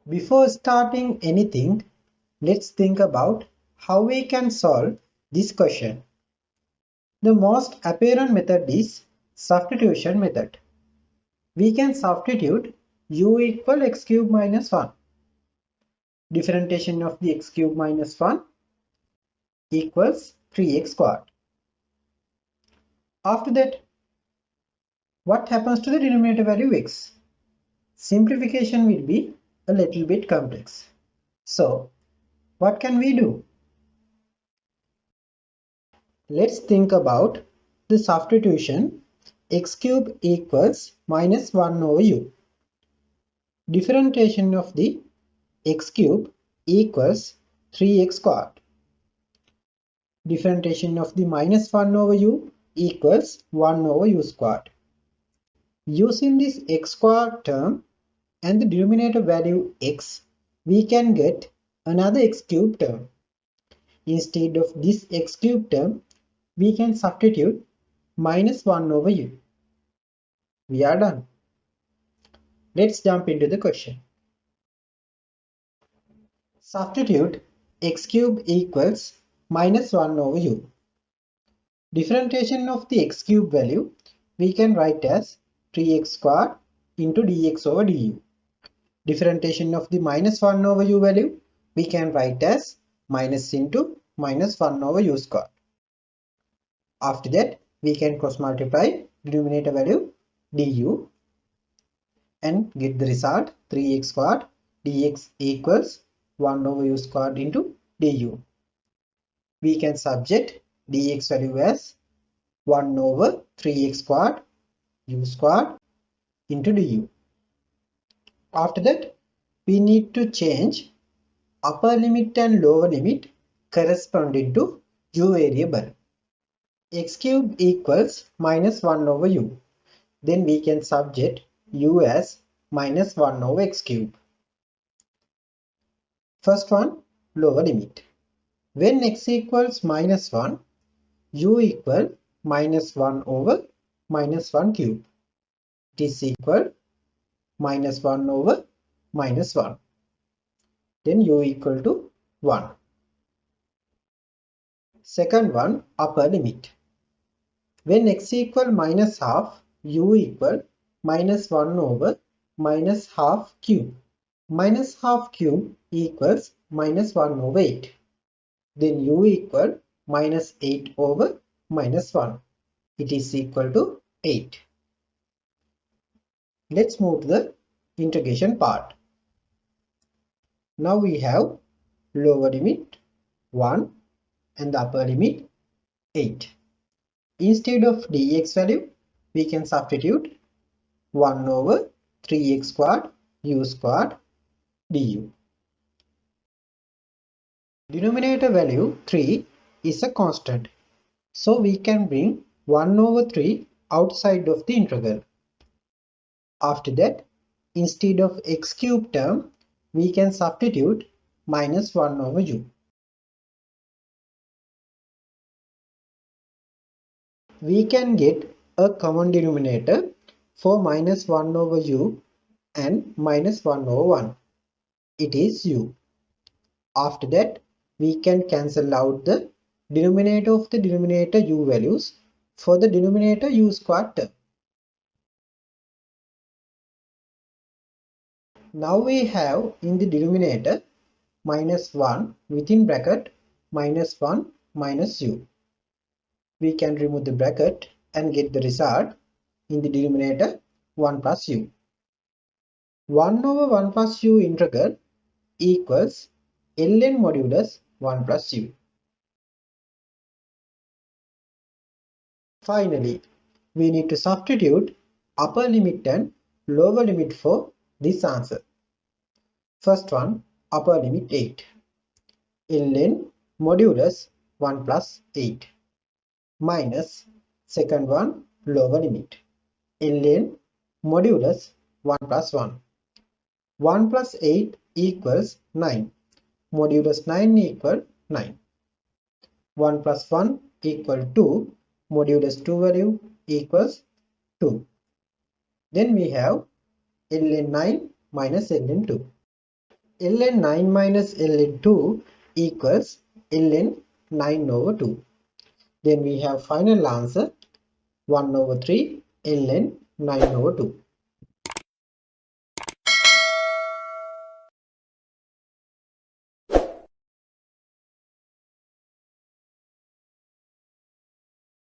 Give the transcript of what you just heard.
Before starting anything, let's think about how we can solve this question. The most apparent method is substitution method. We can substitute u equal x cube minus 1. Differentiation of the x cube minus 1 equals 3x squared. After that, what happens to the denominator value x? Simplification will be a little bit complex. So, what can we do? Let's think about the substitution x cube equals minus 1 over u. Differentiation of the x cube equals 3x squared. Differentiation of the minus 1 over u equals 1 over u squared. Using this x squared term and the denominator value x, we can get another x cube term. Instead of this x cube term, we can substitute minus 1 over u. We are done. Let's jump into the question. Substitute x cube equals minus 1 over u. Differentiation of the x cube value we can write as 3x squared into dx over du. Differentiation of the minus 1 over u value we can write as minus into minus 1 over u squared. After that, we can cross multiply denominator value du and get the result 3x squared dx equals 1 over u squared into du. We can subject dx value as 1 over 3x squared u squared into du. After that, we need to change upper limit and lower limit corresponding to u variable. X cube equals minus 1 over u. Then we can subject u as minus 1 over x cube. First one, lower limit. When x equals minus 1, u equal minus 1 over minus 1 cube. It is equal minus 1 over minus 1. Then u equal to 1. Second one, upper limit. When x equal minus half, u equal minus 1 over minus half cube. Minus half cube equals minus 1 over 8. Then u equal minus 8 over minus 1. It is equal to 8. Let's move to the integration part. Now we have lower limit 1 and the upper limit 8. Instead of dx value, we can substitute 1 over 3x squared u squared du. Denominator value 3 is a constant, so we can bring 1 over 3 outside of the integral. After that, instead of x cube term, we can substitute minus 1 over u. We can get a common denominator for minus 1 over u and minus 1 over 1. It is u. After that, we can cancel out the denominator of the denominator u values for the denominator u squared term. Now we have in the denominator minus 1 within bracket minus 1 minus u. We can remove the bracket and get the result in the denominator 1 plus u. 1 over 1 plus u integral equals ln modulus 1 plus u. Finally, we need to substitute upper limit and lower limit for this answer. First one, upper limit 8. ln modulus 1 plus 8. Minus second one, lower limit ln modulus 1 plus 1. 1 plus 8 equals 9. Modulus 9 equal 9. 1 plus 1 equal 2. Modulus 2 value equals 2. Then we have ln 9 minus ln 2. ln 9 minus ln 2 equals ln 9 over 2. Then we have final answer 1 over 3 ln 9 over 2.